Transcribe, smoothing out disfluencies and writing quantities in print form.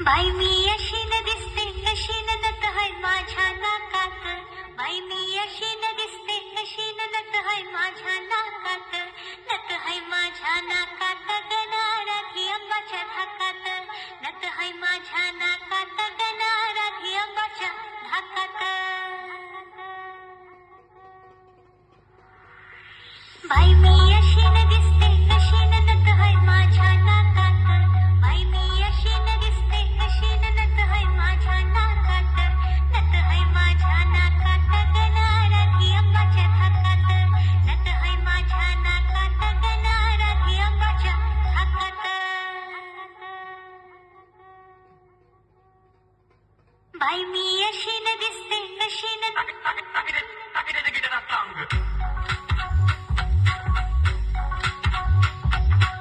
बाई मी अशी न दिसते कशी न नत है माझ्या नाकात. बाई मी अशी न दिसते कशी न नत है माझ्या नाकात. नत है माझ्या नाकात गणाराधी अंबाच्या धाकात. नत है माझ्या नाकात गणाराधी अंबाच्या धाकात. बाई मी अशी न दिसते कशी न नत है माझ्या नाकात. बाई मी अशी न दिसते कशी न नत है माझ्या नाकात. नत है माझ्या नाकात गणाराधी अंबाच्या धाकात. नत है माझ्या नाकात गणाराधी अंबाच्या धाकात. बाई मी